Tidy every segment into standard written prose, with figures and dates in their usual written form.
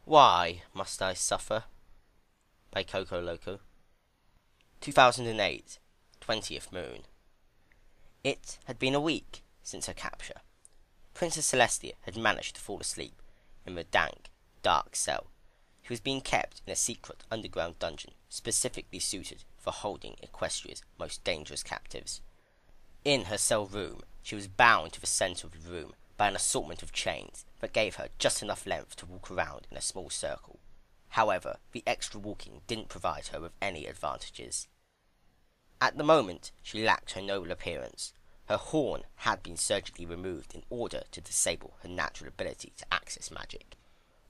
Why Must I Suffer? By Coco Loco. 2008, 20th moon. It had been a week since her capture. Princess Celestia had managed to fall asleep in the dank, dark cell. She was being kept in a secret underground dungeon specifically suited for holding Equestria's most dangerous captives. In her cell room, she was bound to the center of the room by an assortment of chains that gave her just enough length to walk around in a small circle. However, the extra walking didn't provide her with any advantages. At the moment, she lacked her noble appearance. Her horn had been surgically removed in order to disable her natural ability to access magic.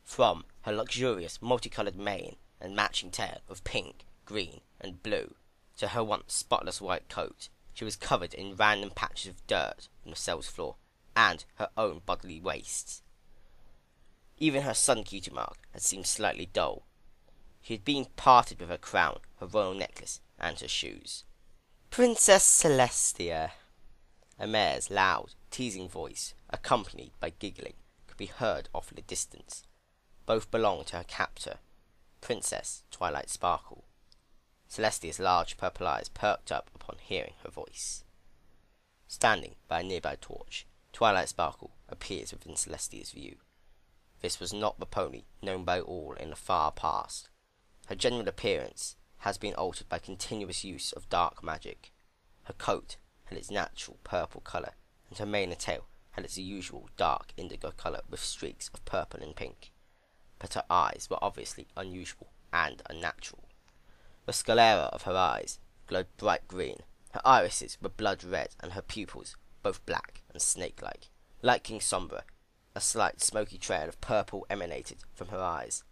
From her luxurious multicolored mane and matching tail of pink, green, and blue, to her once spotless white coat, she was covered in random patches of dirt on the cell's floor, and her own bodily wastes. Even her sun cutie mark had seemed slightly dull. She had been parted with her crown, her royal necklace, and her shoes. "Princess Celestia," a mare's loud, teasing voice, accompanied by giggling, could be heard off in the distance. Both belonged to her captor, Princess Twilight Sparkle. Celestia's large purple eyes perked up upon hearing her voice. Standing by a nearby torch, Twilight Sparkle appears within Celestia's view. This was not the pony known by all in the far past. Her general appearance has been altered by continuous use of dark magic. Her coat had its natural purple colour, and her mane and tail had its usual dark indigo colour with streaks of purple and pink. But her eyes were obviously unusual and unnatural. The sclera of her eyes glowed bright green, her irises were blood red, and her pupils both black and snake-like. Like King Sombra, a slight smoky trail of purple emanated from her eyes.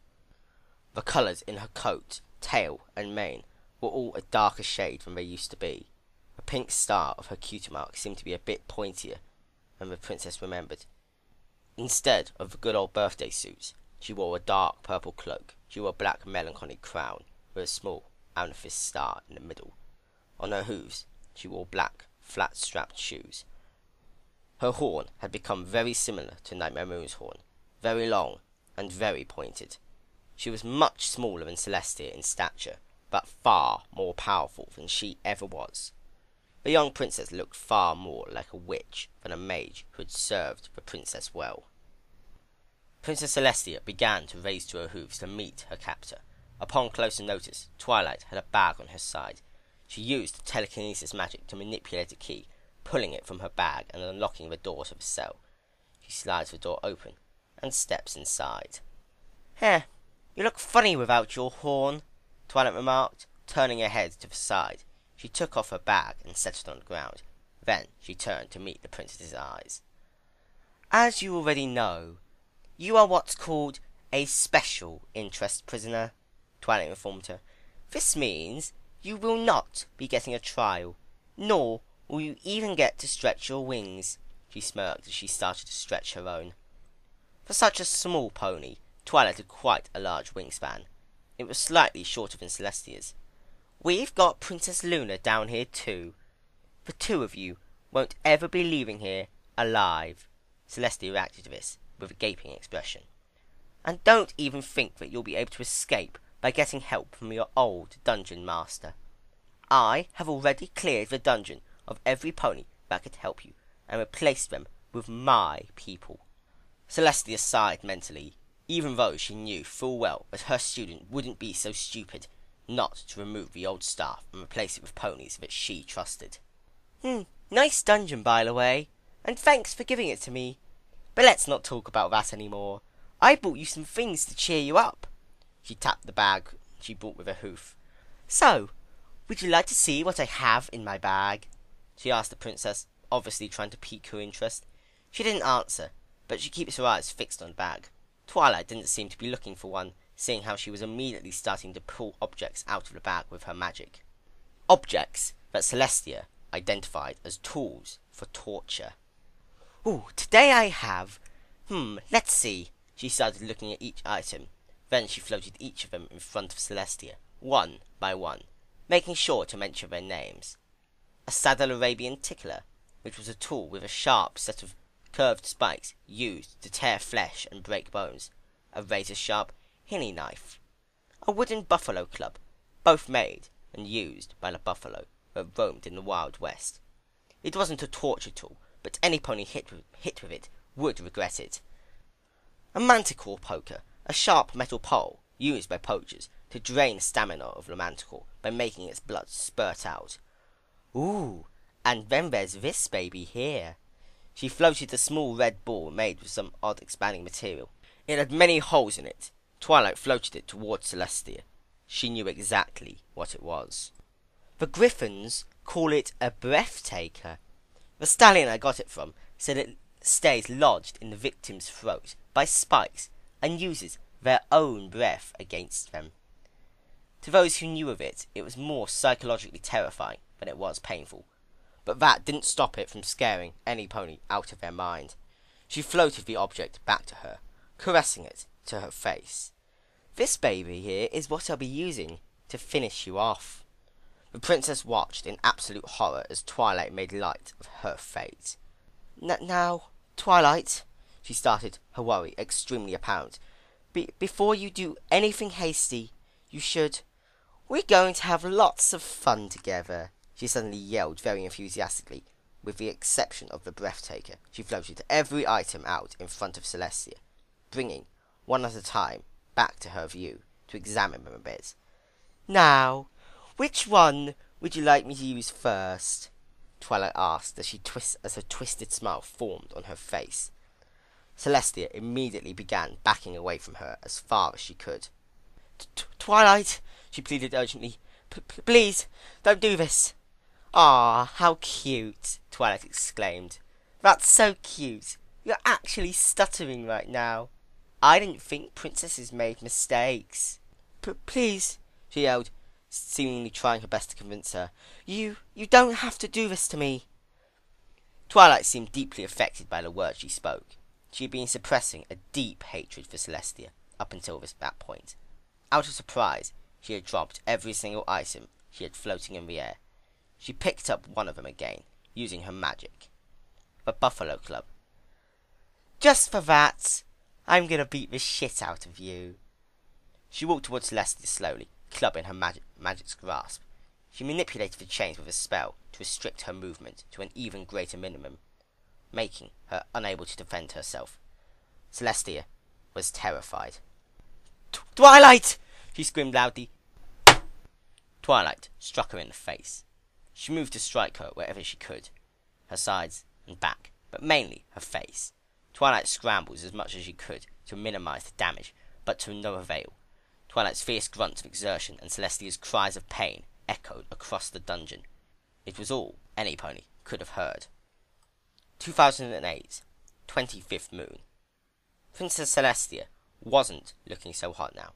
The colours in her coat, tail, and mane were all a darker shade than they used to be. The pink star of her cutie mark seemed to be a bit pointier than the princess remembered. Instead of the good old birthday suits, she wore a dark purple cloak. She wore a black melancholy crown with a small amethyst star in the middle. On her hooves, she wore black, flat-strapped shoes. Her horn had become very similar to Nightmare Moon's horn, very long and very pointed. She was much smaller than Celestia in stature, but far more powerful than she ever was. The young princess looked far more like a witch than a mage who had served the princess well. Princess Celestia began to race to her hooves to meet her captor. Upon closer notice, Twilight had a bag on her side. She used telekinesis magic to manipulate a key, pulling it from her bag and unlocking the doors of the cell. She slides the door open and steps inside. "Heh, you look funny without your horn," Twilight remarked, turning her head to the side. She took off her bag and set it on the ground. Then she turned to meet the princess's eyes. "As you already know, you are what's called a special interest prisoner," Twilight informed her. "This means you will not be getting a trial, nor will you even get to stretch your wings." She smirked as she started to stretch her own. For such a small pony, Twilight had quite a large wingspan. It was slightly shorter than Celestia's. "We've got Princess Luna down here too. The two of you won't ever be leaving here alive." Celestia reacted to this with a gaping expression. "And don't even think that you'll be able to escape by getting help from your old dungeon master. I have already cleared the dungeon of every pony that could help you, and replaced them with my people." Celestia sighed mentally, even though she knew full well that her student wouldn't be so stupid not to remove the old staff and replace it with ponies that she trusted. Nice dungeon, by the way, and thanks for giving it to me. But let's not talk about that anymore. I brought you some things to cheer you up." She tapped the bag she brought with her hoof. "So, would you like to see what I have in my bag?" she asked the princess, obviously trying to pique her interest. She didn't answer, but she keeps her eyes fixed on the bag. Twilight didn't seem to be looking for one, seeing how she was immediately starting to pull objects out of the bag with her magic. Objects that Celestia identified as tools for torture. Today I have... let's see." She started looking at each item. Then she floated each of them in front of Celestia, one by one, making sure to mention their names. A saddle Arabian tickler, which was a tool with a sharp set of curved spikes used to tear flesh and break bones. A razor-sharp, hinny knife, a wooden buffalo club, both made and used by the buffalo that roamed in the Wild West. It wasn't a torture tool, but any pony hit with it would regret it. A manticore poker, a sharp metal pole used by poachers to drain the stamina of the manticore by making its blood spurt out. Ooh, and then there's this baby here. She floated a small red ball made with some odd expanding material. It had many holes in it. Twilight floated it towards Celestia. She knew exactly what it was. The Griffins call it a breath taker. The stallion I got it from said it stays lodged in the victim's throat by spikes and uses their own breath against them. To those who knew of it, it was more psychologically terrifying than it was painful. But that didn't stop it from scaring any pony out of their mind. She floated the object back to her, caressing it to her face. This baby here is what I'll be using to finish you off. The princess watched in absolute horror as Twilight made light of her fate. Now, Twilight, she started, her worry extremely apparent. Before you do anything hasty, you should... We're going to have lots of fun together, she suddenly yelled very enthusiastically. With the exception of the breath taker, she floated every item out in front of Celestia, bringing, one at a time, back to her view, to examine them a bit. Now, which one would you like me to use first? Twilight asked as her twisted smile formed on her face. Celestia immediately began backing away from her as far as she could. Twilight, she pleaded urgently, please, don't do this. Ah, how cute, Twilight exclaimed. That's so cute. You're actually stuttering right now. I didn't think princesses made mistakes. Please, she yelled, seemingly trying her best to convince her. You don't have to do this to me. Twilight seemed deeply affected by the words she spoke. She had been suppressing a deep hatred for Celestia up until that point. Out of surprise, she had dropped every single item she had floating in the air. She picked up one of them again, using her magic. The Buffalo Club. Just for that, I'm gonna beat the shit out of you. She walked towards Celestia slowly, club in her magic's grasp. She manipulated the chains with a spell to restrict her movement to an even greater minimum, making her unable to defend herself. Celestia was terrified. Twilight! She screamed loudly. Twilight struck her in the face. She moved to strike her wherever she could, her sides and back, but mainly her face. Twilight scrambled as much as she could to minimize the damage, but to no avail. Twilight's fierce grunts of exertion and Celestia's cries of pain echoed across the dungeon. It was all any pony could have heard. 2008, 25th moon. Princess Celestia wasn't looking so hot now.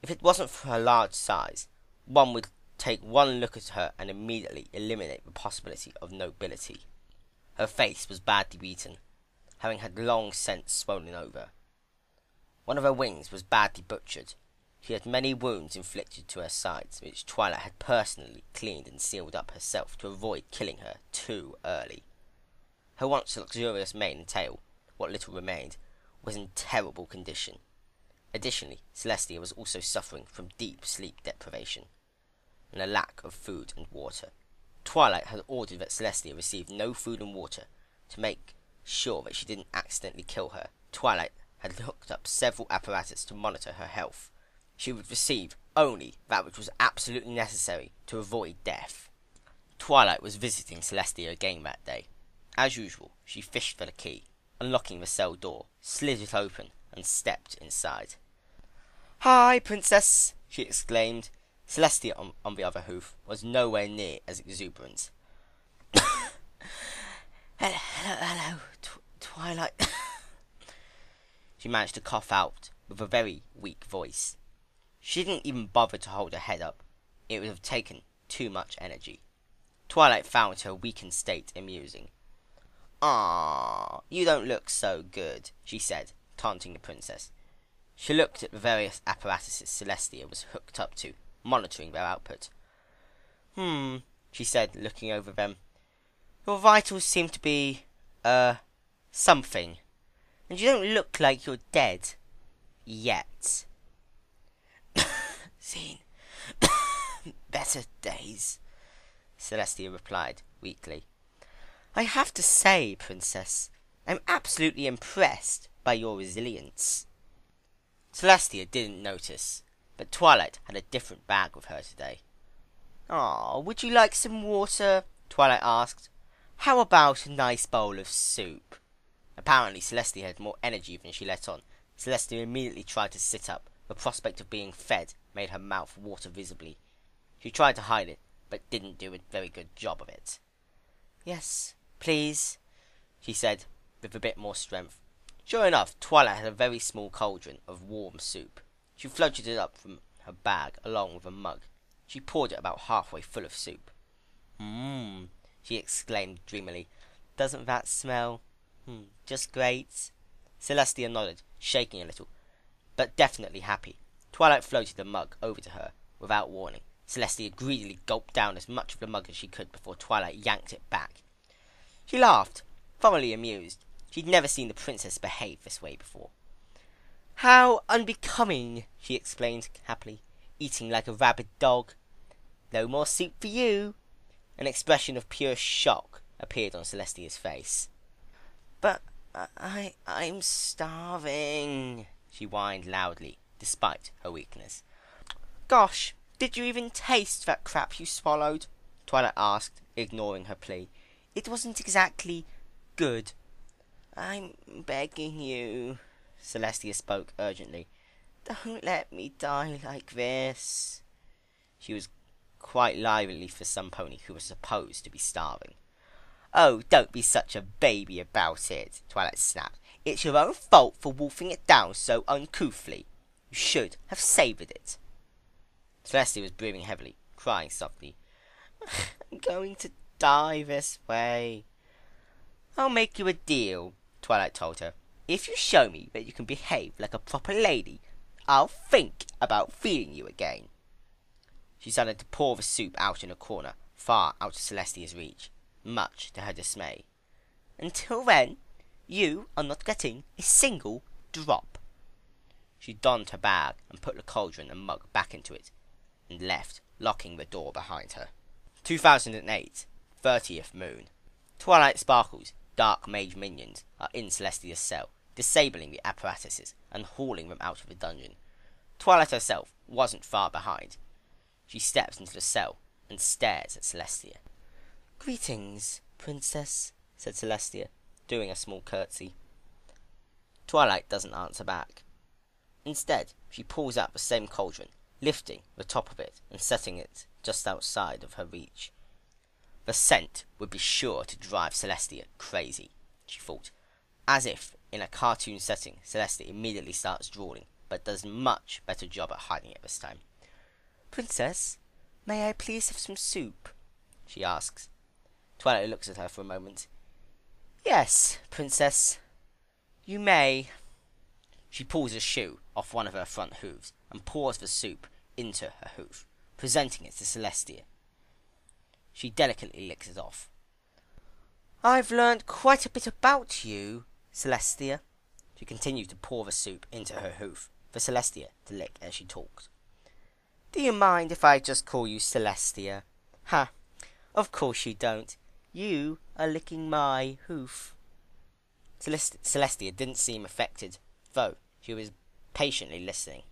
If it wasn't for her large size, one would take one look at her and immediately eliminate the possibility of nobility. Her face was badly beaten, having had long since swollen over. One of her wings was badly butchered. She had many wounds inflicted to her sides, which Twilight had personally cleaned and sealed up herself to avoid killing her too early. Her once luxurious mane and tail, what little remained, was in terrible condition. Additionally, Celestia was also suffering from deep sleep deprivation and a lack of food and water. Twilight had ordered that Celestia receive no food and water to make sure that she didn't accidentally kill her. Twilight had hooked up several apparatus to monitor her health. She would receive only that which was absolutely necessary to avoid death. Twilight was visiting Celestia again that day. As usual, she fished for the key, unlocking the cell door, slid it open, and stepped inside. "Hi, Princess!" she exclaimed. Celestia, on the other hoof, was nowhere near as exuberant. Hello, Twilight. She managed to cough out with a very weak voice. She didn't even bother to hold her head up. It would have taken too much energy. Twilight found her weakened state amusing. "Ah, you don't look so good," she said, taunting the princess. She looked at the various apparatuses Celestia was hooked up to, monitoring their output. She said, looking over them. "Your vitals seem to be, something. And you don't look like you're dead. Yet." seen better days, Celestia replied weakly. I have to say, Princess, I'm absolutely impressed by your resilience. Celestia didn't notice, but Twilight had a different bag with her today. "Ah, would you like some water?" Twilight asked. "How about a nice bowl of soup?" Apparently Celestia had more energy than she let on. Celestia immediately tried to sit up. The prospect of being fed made her mouth water visibly. She tried to hide it, but didn't do a very good job of it. "Yes, please," she said, with a bit more strength. Sure enough, Twilight had a very small cauldron of warm soup. She floated it up from her bag along with a mug. She poured it about halfway full of soup. "Mmm," she exclaimed dreamily. "Doesn't that smell? Just great." Celestia nodded, shaking a little, but definitely happy. Twilight floated the mug over to her without warning. Celestia greedily gulped down as much of the mug as she could before Twilight yanked it back. She laughed, thoroughly amused. She'd never seen the princess behave this way before. "How unbecoming," she explained happily, eating like a rabid dog. "No more soup for you." An expression of pure shock appeared on Celestia's face. "But I'm starving," she whined loudly, despite her weakness. "Gosh, did you even taste that crap you swallowed?" Twilight asked, ignoring her plea. "It wasn't exactly good." "I'm begging you," Celestia spoke urgently. "Don't let me die like this." She was quite lively for some pony who was supposed to be starving. "Oh, don't be such a baby about it," Twilight snapped. "It's your own fault for wolfing it down so uncouthly. You should have savoured it." Celestia was breathing heavily, crying softly. "I'm going to die this way." "I'll make you a deal," Twilight told her. "If you show me that you can behave like a proper lady, I'll think about feeding you again." She started to pour the soup out in a corner, far out of Celestia's reach, much to her dismay. "Until then, you are not getting a single drop." She donned her bag and put the cauldron and mug back into it, and left, locking the door behind her. 2008, 30th moon. Twilight Sparkle's dark mage minions are in Celestia's cell, disabling the apparatuses and hauling them out of the dungeon. Twilight herself wasn't far behind. She steps into the cell and stares at Celestia. "Greetings, Princess," said Celestia, doing a small curtsy. Twilight doesn't answer back. Instead, she pulls out the same cauldron, lifting the top of it and setting it just outside of her reach. The scent would be sure to drive Celestia crazy, she thought. As if, in a cartoon setting, Celestia immediately starts drooling, but does a much better job at hiding it this time. "Princess, may I please have some soup?" she asks. Twilight looks at her for a moment. "Yes, Princess, you may." She pulls a shoe off one of her front hooves and pours the soup into her hoof, presenting it to Celestia. She delicately licks it off. "I've learned quite a bit about you, Celestia." She continued to pour the soup into her hoof, for Celestia to lick as she talked. "Do you mind if I just call you Celestia?" "Ha, of course you don't. You are licking my hoof." Celestia didn't seem affected, though she was patiently listening.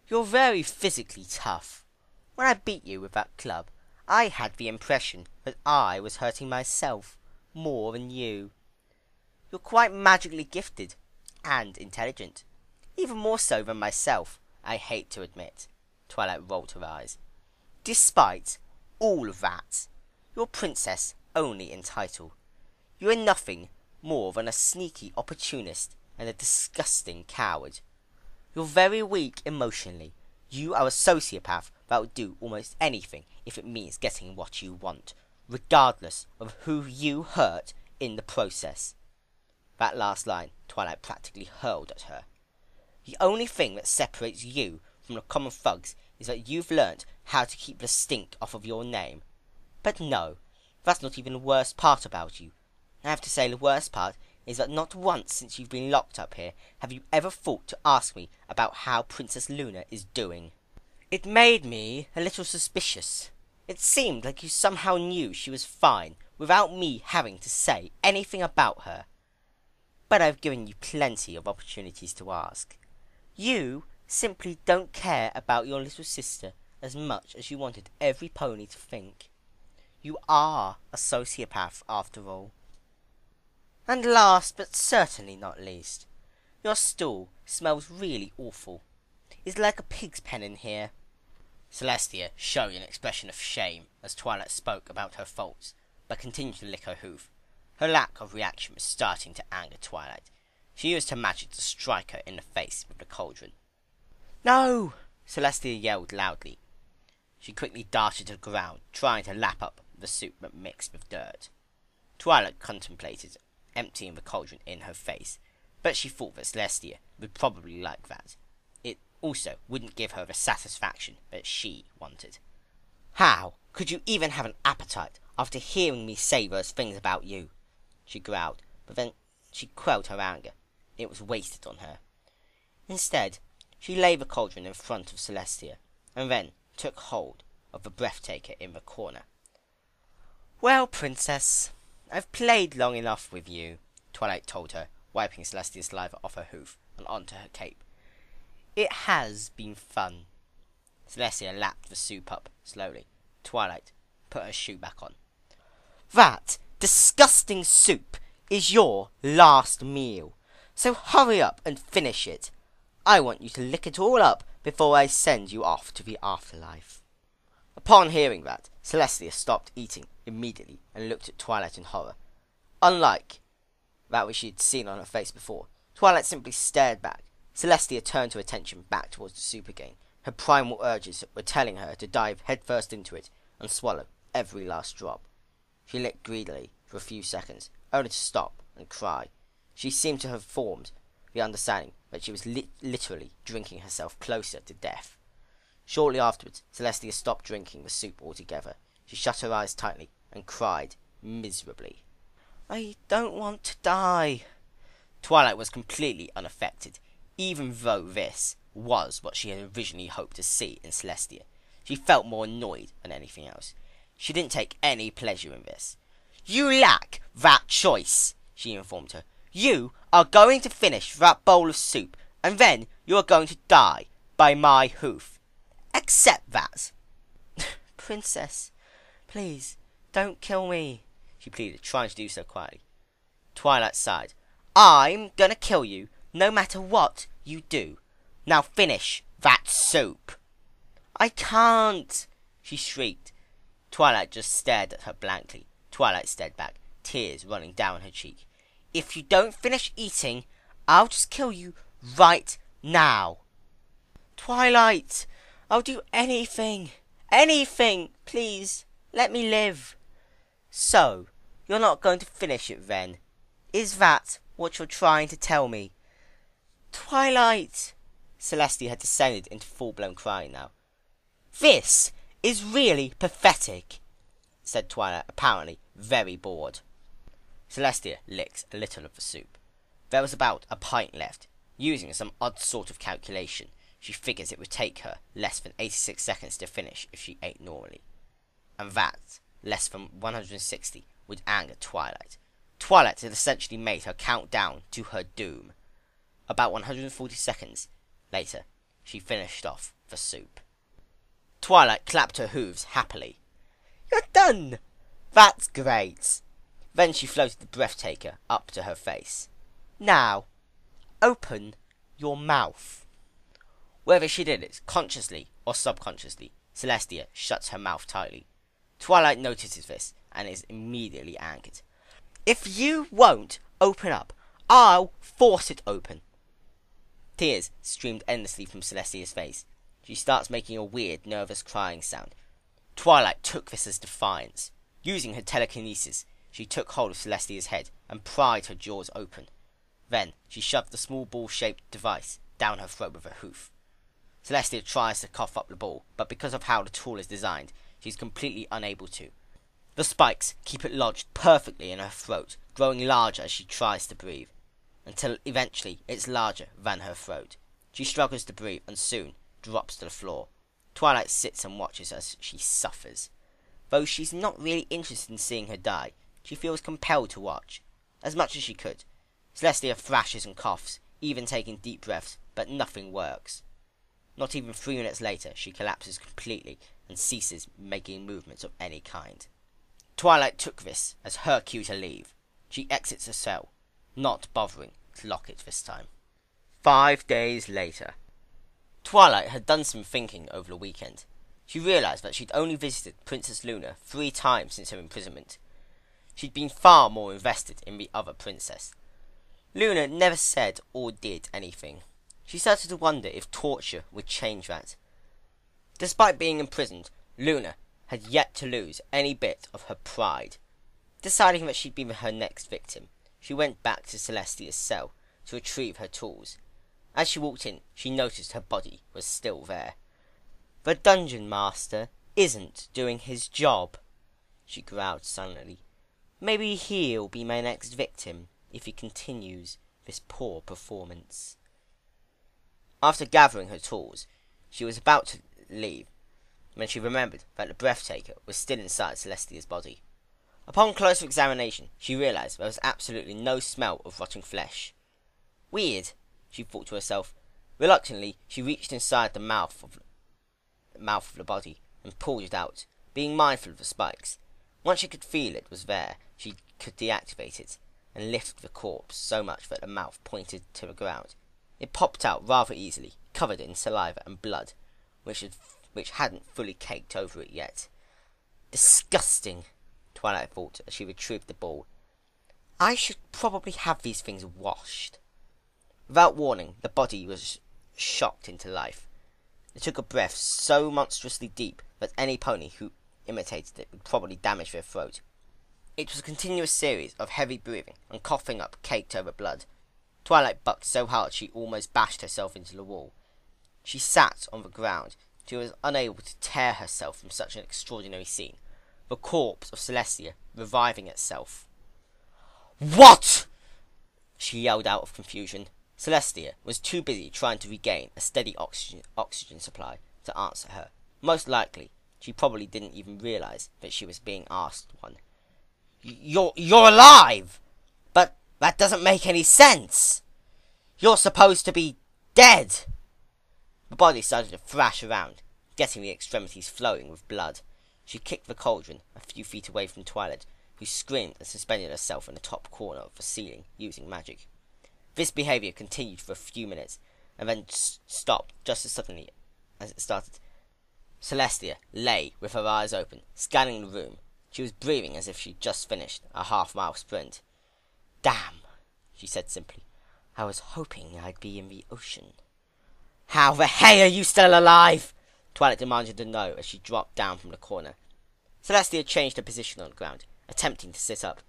"You're very physically tough. When I beat you with that club, I had the impression that I was hurting myself more than you. You're quite magically gifted and intelligent, even more so than myself, I hate to admit." Twilight rolled her eyes. "Despite all of that, you're princess only in title. You are nothing more than a sneaky opportunist and a disgusting coward. You're very weak emotionally. You are a sociopath that will do almost anything if it means getting what you want, regardless of who you hurt in the process." That last line Twilight practically hurled at her. "The only thing that separates you from the common thugs is that you've learnt how to keep the stink off of your name. But no, that's not even the worst part about you. I have to say the worst part is that not once since you've been locked up here have you ever thought to ask me about how Princess Luna is doing." It made me a little suspicious. It seemed like you somehow knew she was fine without me having to say anything about her. But I've given you plenty of opportunities to ask. You simply don't care about your little sister as much as you wanted every pony to think. You are a sociopath, after all. And last, but certainly not least, your stool smells really awful. It's like a pig's pen in here. Celestia showed an expression of shame as Twilight spoke about her faults, but continued to lick her hoof. Her lack of reaction was starting to anger Twilight. She used her magic to strike her in the face with the cauldron. No! Celestia yelled loudly. She quickly darted to the ground, trying to lap up the soup but mixed with dirt. Twilight contemplated emptying the cauldron in her face, but she thought that Celestia would probably like that. It also wouldn't give her the satisfaction that she wanted. How could you even have an appetite after hearing me say those things about you? She growled, but then she quelled her anger. It was wasted on her. Instead, she laid the cauldron in front of Celestia, and then took hold of the breathtaker in the corner. Well, Princess, I've played long enough with you, Twilight told her, wiping Celestia's saliva off her hoof and onto her cape. It has been fun. Celestia lapped the soup up slowly. Twilight put her shoe back on. That disgusting soup is your last meal, so hurry up and finish it. I want you to lick it all up before I send you off to the afterlife. Upon hearing that, Celestia stopped eating immediately and looked at Twilight in horror. Unlike that which she had seen on her face before, Twilight simply stared back. Celestia turned her attention back towards the soup again. Her primal urges were telling her to dive headfirst into it and swallow every last drop. She licked greedily for a few seconds, only to stop and cry. She seemed to have formed the understanding that she was literally drinking herself closer to death. Shortly afterwards, Celestia stopped drinking the soup altogether. She shut her eyes tightly and cried miserably. I don't want to die. Twilight was completely unaffected, even though this was what she had originally hoped to see in Celestia. She felt more annoyed than anything else. She didn't take any pleasure in this. You lack that choice, she informed her. You are going to finish that bowl of soup, and then you are going to die by my hoof. Accept that. Princess, please, don't kill me, she pleaded, trying to do so quietly. Twilight sighed. I'm gonna kill you, no matter what you do. Now finish that soup. I can't, she shrieked. Twilight just stared at her blankly. Twilight stared back, tears running down her cheek. If you don't finish eating, I'll just kill you right now. Twilight, I'll do anything. Anything, please. Let me live. So, you're not going to finish it then? Is that what you're trying to tell me? Twilight! Celestia had descended into full-blown crying now. This is really pathetic, said Twilight, apparently very bored. Celestia licked a little of the soup. There was about a pint left. Using some odd sort of calculation, she figures it would take her less than 86 seconds to finish if she ate normally. And that, less than 160, would anger Twilight. Twilight had essentially made her count down to her doom. About 140 seconds later, she finished off the soup. Twilight clapped her hooves happily. You're done! That's great! Then she floated the breathtaker up to her face. Now, open your mouth. Whether she did it consciously or subconsciously, Celestia shuts her mouth tightly. Twilight notices this and is immediately angered. If you won't open up, I'll force it open. Tears streamed endlessly from Celestia's face. She starts making a weird, nervous crying sound. Twilight took this as defiance. Using her telekinesis, she took hold of Celestia's head and pried her jaws open. Then she shoved the small ball-shaped device down her throat with her hoof. Celestia tries to cough up the ball, but because of how the tool is designed, she's completely unable to. The spikes keep it lodged perfectly in her throat, growing larger as she tries to breathe, until eventually it's larger than her throat. She struggles to breathe and soon drops to the floor. Twilight sits and watches as she suffers. Though she's not really interested in seeing her die, she feels compelled to watch, as much as she could. Celestia thrashes and coughs, even taking deep breaths, but nothing works. Not even 3 minutes later, she collapses completely and ceases making movements of any kind. Twilight took this as her cue to leave. She exits the cell, not bothering to lock it this time. 5 days later. Twilight had done some thinking over the weekend. She realised that she'd only visited Princess Luna 3 times since her imprisonment. She'd been far more invested in the other princess. Luna never said or did anything. She started to wonder if torture would change that. Despite being imprisoned, Luna had yet to lose any bit of her pride. Deciding that she'd be her next victim, she went back to Celestia's cell to retrieve her tools. As she walked in, she noticed her body was still there. The dungeon master isn't doing his job, she growled sullenly. Maybe he'll be my next victim if he continues this poor performance. After gathering her tools, she was about to leave when she remembered that the Breathtaker was still inside Celestia's body. Upon closer examination, she realised there was absolutely no smell of rotting flesh. Weird, she thought to herself. Reluctantly, she reached inside the mouth of the body and pulled it out, being mindful of the spikes. Once she could feel it was there, she could deactivate it and lift the corpse so much that the mouth pointed to the ground. It popped out rather easily, covered in saliva and blood, which hadn't fully caked over it yet. Disgusting, Twilight thought as she retrieved the ball. I should probably have these things washed. Without warning, the body was shocked into life. It took a breath so monstrously deep that any pony who imitated it would probably damage their throat. It was a continuous series of heavy breathing and coughing up caked over blood. Twilight bucked so hard she almost bashed herself into the wall. She sat on the ground. She was unable to tear herself from such an extraordinary scene. The corpse of Celestia reviving itself. What? She yelled out of confusion. Celestia was too busy trying to regain a steady oxygen supply to answer her. Most likely, she probably didn't even realize that she was being asked one. You're alive! But that doesn't make any sense! You're supposed to be dead! The body started to thrash around, getting the extremities flowing with blood. She kicked the cauldron a few feet away from Twilight, who screamed and suspended herself in the top corner of the ceiling using magic. This behaviour continued for a few minutes, and then stopped just as suddenly as it started. Celestia lay with her eyes open, scanning the room. She was breathing as if she'd just finished a half-mile sprint. Damn, she said simply. I was hoping I'd be in the ocean. How the hell are you still alive? Twilight demanded to know as she dropped down from the corner. Celestia changed her position on the ground, attempting to sit up.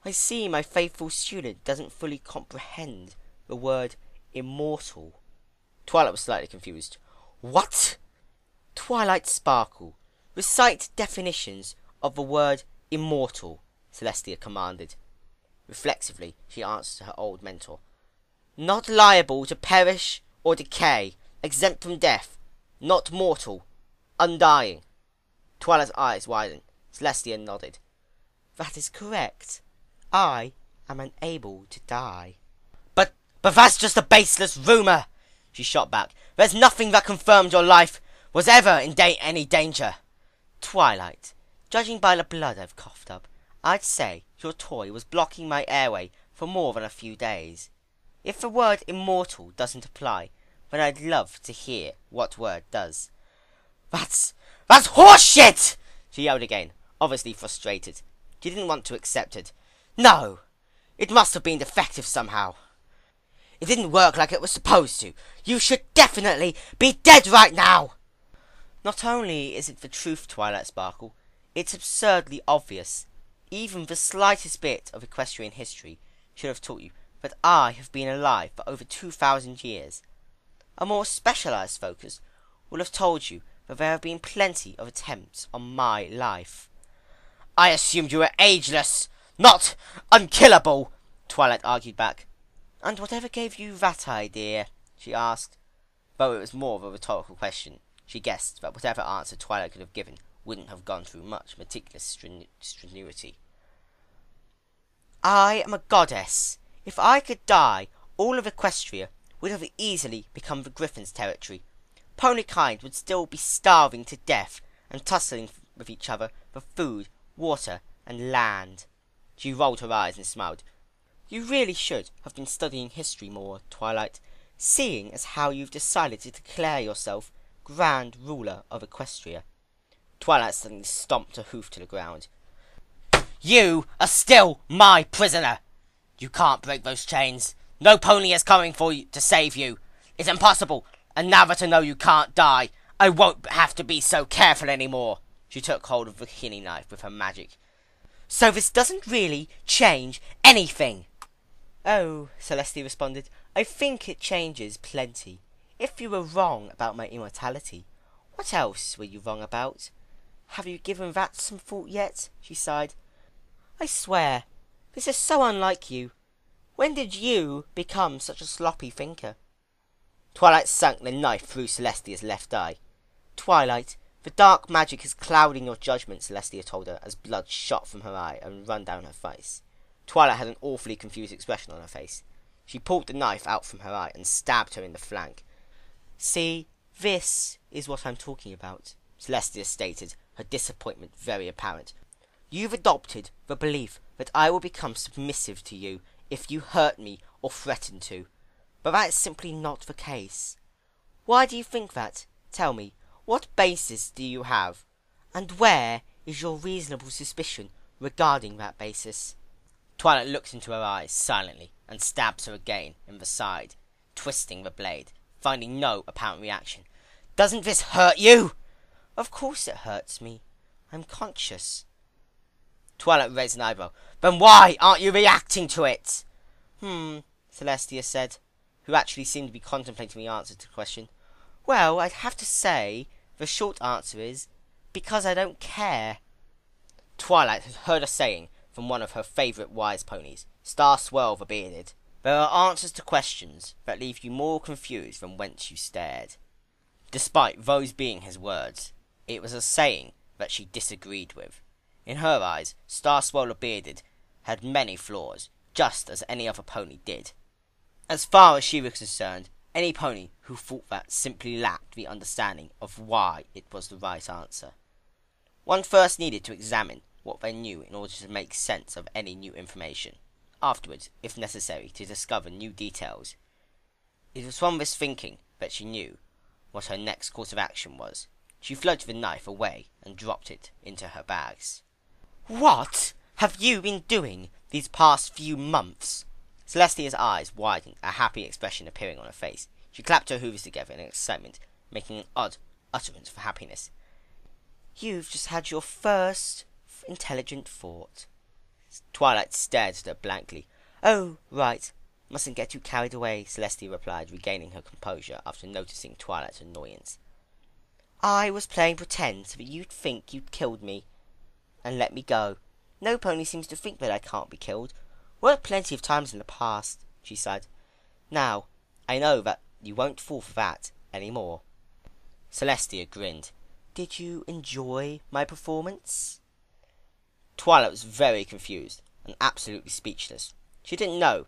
I see my faithful student doesn't fully comprehend the word immortal. Twilight was slightly confused. What? Twilight Sparkle, recite definitions of the word immortal, Celestia commanded. Reflexively, she answered to her old mentor. Not liable to perish or decay, exempt from death, not mortal, undying. Twilight's eyes widened. Celestia nodded. That is correct. I am unable to die. But that's just a baseless rumour, she shot back. There's nothing that confirmed your life was ever in any danger. Twilight, judging by the blood I've coughed up, I'd say your toy was blocking my airway for more than a few days. If the word immortal doesn't apply, then I'd love to hear what word does. That's horseshit! She yelled again, obviously frustrated. She didn't want to accept it. No! It must have been defective somehow. It didn't work like it was supposed to. You should definitely be dead right now! Not only is it the truth, Twilight Sparkle, it's absurdly obvious. Even the slightest bit of equestrian history should have taught you that I have been alive for over 2,000 years. A more specialised focus would have told you that there have been plenty of attempts on my life. I assumed you were ageless, not unkillable, Twilight argued back. And whatever gave you that idea? She asked, though it was more of a rhetorical question, She guessed that whatever answer Twilight could have given wouldn't have gone through much meticulous strenuity. I am a goddess. If I could die, all of Equestria would have easily become the Griffin's territory. Ponykind would still be starving to death and tussling with each other for food, water, and land. She rolled her eyes and smiled. You really should have been studying history more, Twilight, seeing as how you've decided to declare yourself Grand Ruler of Equestria. Twilight suddenly stomped a hoof to the ground. You are still my prisoner! You can't break those chains. No pony is coming for you to save you. It's impossible, and now that I know you can't die, I won't have to be so careful anymore. She took hold of the killing knife with her magic. So this doesn't really change anything. Oh, Celestia responded, I think it changes plenty. If you were wrong about my immortality, what else were you wrong about? Have you given that some thought yet? She sighed. I swear, this is so unlike you. When did you become such a sloppy thinker? Twilight sunk the knife through Celestia's left eye. Twilight, the dark magic is clouding your judgment, Celestia told her, as blood shot from her eye and ran down her face. Twilight had an awfully confused expression on her face. She pulled the knife out from her eye and stabbed her in the flank. See, this is what I'm talking about, Celestia stated, her disappointment very apparent. You've adopted the belief that I will become submissive to you if you hurt me or threaten to. But that is simply not the case. Why do you think that? Tell me, what basis do you have? And where is your reasonable suspicion regarding that basis? Twilight looked into her eyes silently and stabbed her again in the side, twisting the blade, finding no apparent reaction. Doesn't this hurt you? Of course it hurts me. I'm conscious. Twilight raised an eyebrow. Then why aren't you reacting to it? Celestia said, who actually seemed to be contemplating the answer to the question. Well, I'd have to say the short answer is because I don't care. Twilight had heard a saying from one of her favourite wise ponies, Star Swirl the Bearded. There are answers to questions that leave you more confused than whence you stared. Despite those being his words, it was a saying that she disagreed with. In her eyes, Star Swirl the Bearded had many flaws, just as any other pony did. As far as she was concerned, any pony who thought that simply lacked the understanding of why it was the right answer. One first needed to examine what they knew in order to make sense of any new information, afterwards, if necessary, to discover new details. It was from this thinking that she knew what her next course of action was. She floated the knife away and dropped it into her bags. What have you been doing these past few months? Celestia's eyes widened, a happy expression appearing on her face. She clapped her hooves together in excitement, making an odd utterance for happiness. You've just had your first intelligent thought. Twilight stared at her blankly. Oh, right. Mustn't get too carried away, Celestia replied, regaining her composure after noticing Twilight's annoyance. I was playing pretend so that you'd think you'd killed me and let me go. No pony seems to think that I can't be killed. Worked plenty of times in the past, she sighed. Now, I know that you won't fall for that any more. Celestia grinned. Did you enjoy my performance? Twilight was very confused and absolutely speechless. She didn't know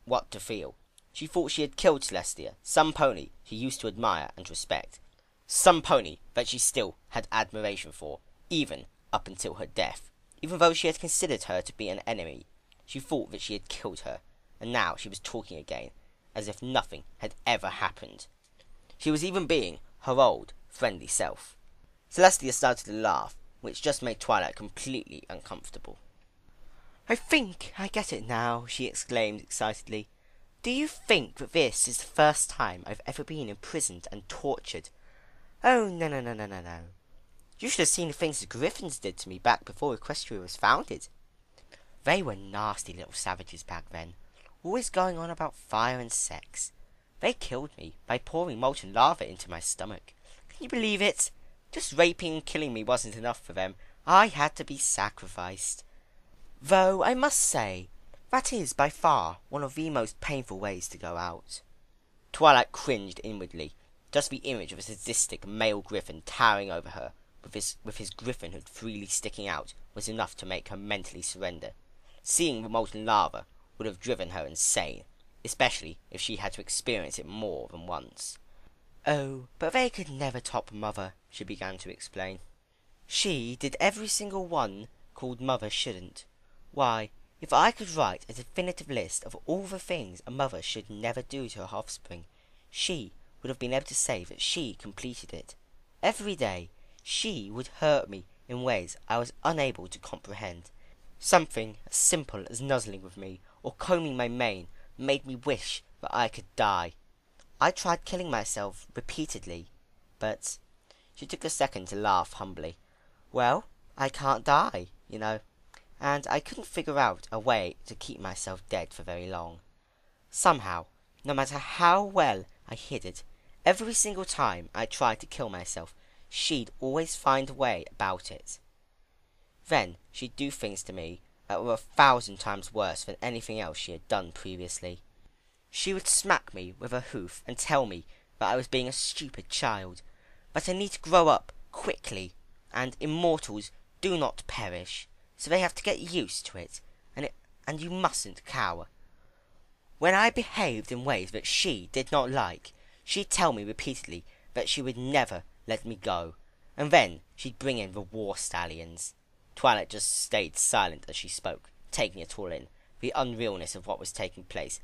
what to feel. She thought she had killed Celestia, some pony she used to admire and respect. Some pony that she still had admiration for, even up until her death. Even though she had considered her to be an enemy, she thought that she had killed her, and now she was talking again, as if nothing had ever happened. She was even being her old, friendly self. Celestia started to laugh, which just made Twilight completely uncomfortable. I think I get it now, she exclaimed excitedly. Do you think that this is the first time I've ever been imprisoned and tortured? Oh, no. You should have seen the things the Griffins did to me back before Equestria was founded. They were nasty little savages back then, always going on about fire and sex. They killed me by pouring molten lava into my stomach. Can you believe it? Just raping and killing me wasn't enough for them. I had to be sacrificed. Though I must say, that is by far one of the most painful ways to go out. Twilight cringed inwardly. Just the image of a sadistic male griffin towering over her, with his griffinhood freely sticking out, was enough to make her mentally surrender. Seeing the molten lava would have driven her insane, especially if she had to experience it more than once. "Oh, but they could never top Mother," she began to explain. "She did every single one called Mother shouldn't. Why, if I could write a definitive list of all the things a mother should never do to her offspring, she would have been able to say that she completed it. Every day, she would hurt me in ways I was unable to comprehend. Something as simple as nuzzling with me or combing my mane made me wish that I could die. I tried killing myself repeatedly, but..." She took a second to laugh humbly. "Well, I can't die, you know, and I couldn't figure out a way to keep myself dead for very long. Somehow, no matter how well I hid it, every single time I tried to kill myself, she'd always find a way about it. Then she'd do things to me that were 1,000 times worse than anything else she had done previously. She would smack me with her hoof and tell me that I was being a stupid child, that I need to grow up quickly, and immortals do not perish, so they have to get used to it, and you mustn't cower. When I behaved in ways that she did not like, she'd tell me repeatedly that she would never let me go, and then she'd bring in the war stallions." Twilight just stayed silent as she spoke, taking it all in. The unrealness of what was taking place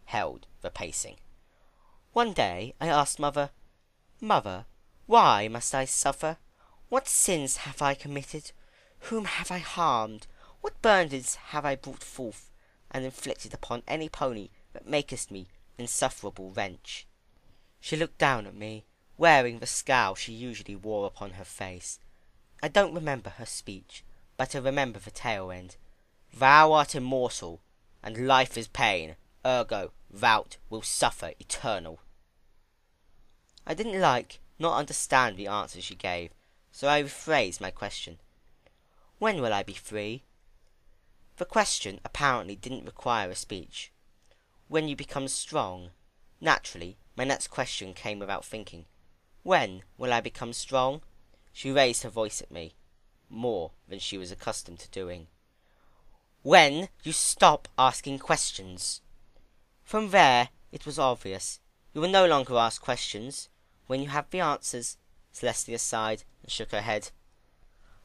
held the pacing. "One day I asked Mother, 'Mother, why must I suffer? What sins have I committed? Whom have I harmed? What burdens have I brought forth and inflicted upon any pony that makest me insufferable wrench?' She looked down at me, wearing the scowl she usually wore upon her face. I don't remember her speech, but I remember the tail end. 'Thou art immortal, and life is pain, ergo thou wilt suffer eternal.' I didn't like nor understand the answer she gave, so I rephrased my question. 'When will I be free?' The question apparently didn't require a speech. 'When you become strong.' Naturally, my next question came without thinking. 'When will I become strong?' She raised her voice at me, more than she was accustomed to doing. 'When you stop asking questions.' From there, it was obvious. You will no longer ask questions. When you have the answers." Celestia sighed and shook her head.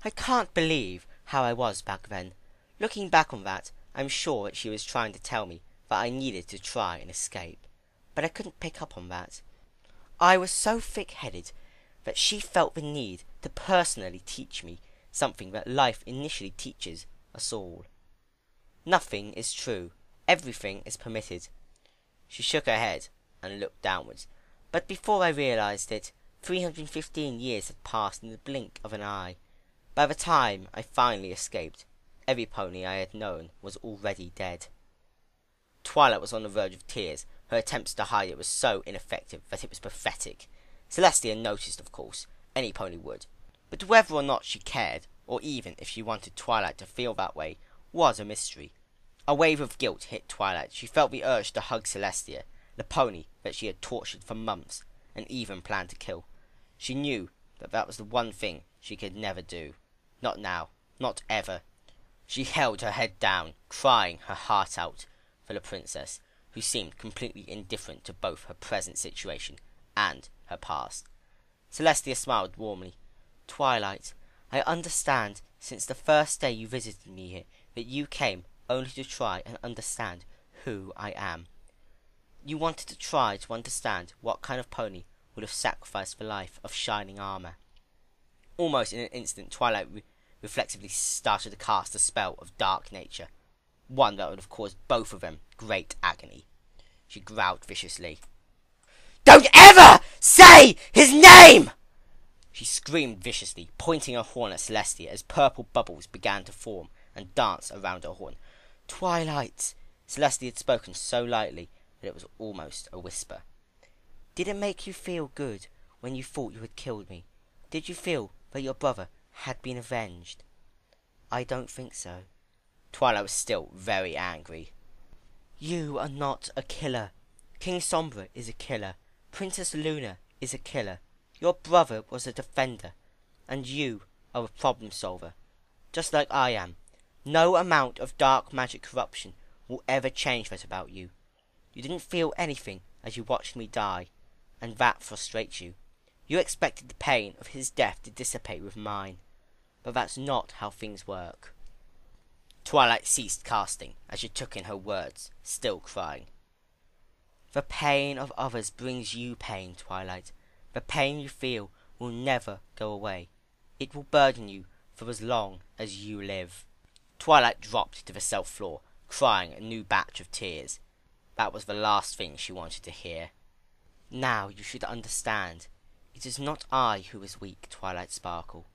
"I can't believe how I was back then. Looking back on that, I'm sure that she was trying to tell me that I needed to try and escape. But I couldn't pick up on that. I was so thick-headed that she felt the need to personally teach me something that life initially teaches us all. Nothing is true. Everything is permitted." She shook her head and looked downwards. But before I realized it, 315 years had passed in the blink of an eye. By the time I finally escaped, every pony I had known was already dead. Twilight was on the verge of tears. Her attempts to hide it were so ineffective that it was pathetic. Celestia noticed, of course. Any pony would. But whether or not she cared, or even if she wanted Twilight to feel that way, was a mystery. A wave of guilt hit Twilight. She felt the urge to hug Celestia, the pony that she had tortured for months, and even planned to kill. She knew that that was the one thing she could never do. Not now. Not ever. She held her head down, crying her heart out for the princess, who seemed completely indifferent to both her present situation and her past. Celestia smiled warmly. "Twilight, I understand since the first day you visited me here that you came only to try and understand who I am. You wanted to try to understand what kind of pony would have sacrificed the life of shining armor." Almost in an instant, Twilight reflexively started to cast a spell of dark nature, one that would have caused both of them great agony. She growled viciously. "Don't ever say his name!" She screamed viciously, pointing her horn at Celestia as purple bubbles began to form and dance around her horn. "Twilight," Celestia had spoken so lightly that it was almost a whisper. "Did it make you feel good when you thought you had killed me? Did you feel that your brother had been avenged?" "I don't think so." Twilight was still very angry. "You are not a killer. King Sombra is a killer. Princess Luna is a killer. Your brother was a defender. And you are a problem solver. Just like I am. No amount of dark magic corruption will ever change that about you. You didn't feel anything as you watched me die, and that frustrates you. You expected the pain of his death to dissipate with mine. But that's not how things work. Twilight ceased casting as she took in her words, still crying. The pain of others brings you pain, Twilight. The pain you feel will never go away. It will burden you for as long as you live. Twilight dropped to the cell floor, crying a new batch of tears. That was the last thing she wanted to hear. Now you should understand. It is not I who is weak, Twilight Sparkle.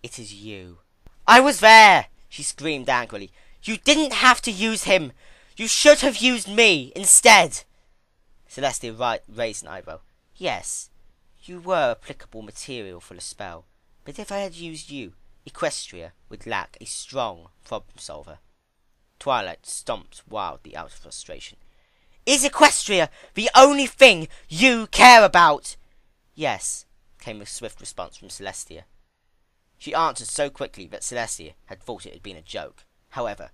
It is you. I was there! She screamed angrily. You didn't have to use him! You should have used me instead! Celestia raised an eyebrow. Yes, you were applicable material for the spell, but if I had used you, Equestria would lack a strong problem solver. Twilight stomped wildly out of frustration. Is Equestria the only thing you care about? Yes, came a swift response from Celestia. She answered so quickly that Celestia had thought it had been a joke. However,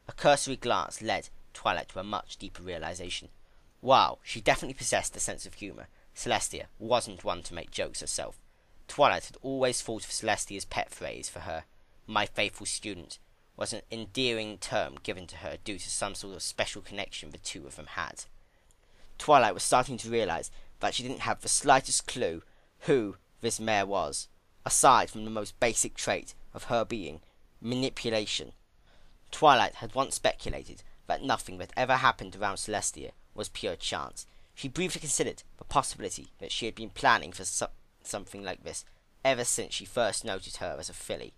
a cursory glance led Twilight to a much deeper realization. While she definitely possessed a sense of humour, Celestia wasn't one to make jokes herself. Twilight had always thought of Celestia's pet phrase for her, "my faithful student," was an endearing term given to her due to some sort of special connection the two of them had. Twilight was starting to realize that she didn't have the slightest clue who this mare was, aside from the most basic trait of her being, manipulation. Twilight had once speculated that nothing that ever happened around Celestia was pure chance. She briefly considered the possibility that she had been planning for something like this ever since she first noticed her as a filly.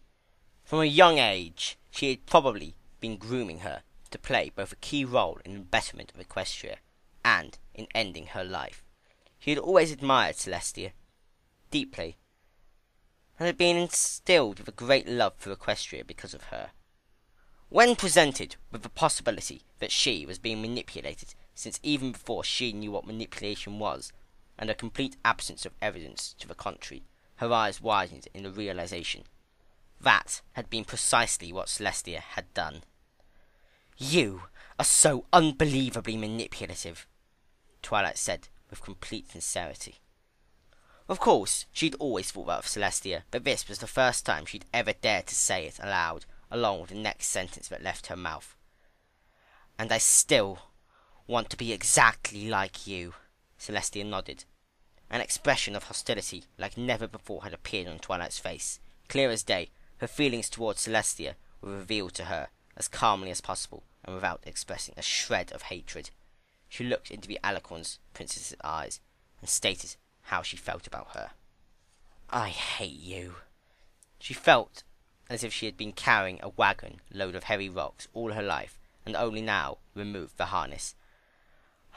From a young age, she had probably been grooming her to play both a key role in the betterment of Equestria and in ending her life. She had always admired Celestia deeply, and had been instilled with a great love for Equestria because of her. When presented with the possibility that she was being manipulated, since even before she knew what manipulation was, and a complete absence of evidence to the contrary, her eyes widened in the realization. That had been precisely what Celestia had done. You are so unbelievably manipulative, Twilight said with complete sincerity. Of course, she'd always thought that of Celestia, but this was the first time she'd ever dared to say it aloud, along with the next sentence that left her mouth. And I still want to be exactly like you. Celestia nodded. An expression of hostility like never before had appeared on Twilight's face. Clear as day, her feelings towards Celestia were revealed to her as calmly as possible, and without expressing a shred of hatred. She looked into the Alicorn princess's eyes, and stated how she felt about her. I hate you. She felt as if she had been carrying a wagon load of heavy rocks all her life, and only now removed the harness.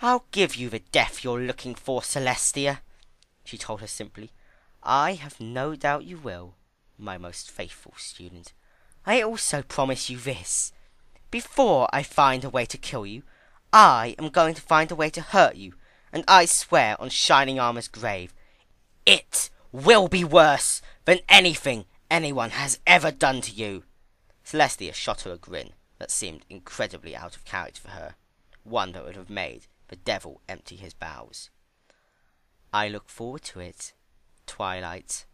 I'll give you the death you're looking for, Celestia, she told her simply. I have no doubt you will, my most faithful student. I also promise you this. Before I find a way to kill you, I am going to find a way to hurt you, and I swear on Shining Armor's grave, it will be worse than anything anyone has ever done to you. Celestia shot her a grin that seemed incredibly out of character for her, one that would have made the devil empty his bowels. I look forward to it, Twilight.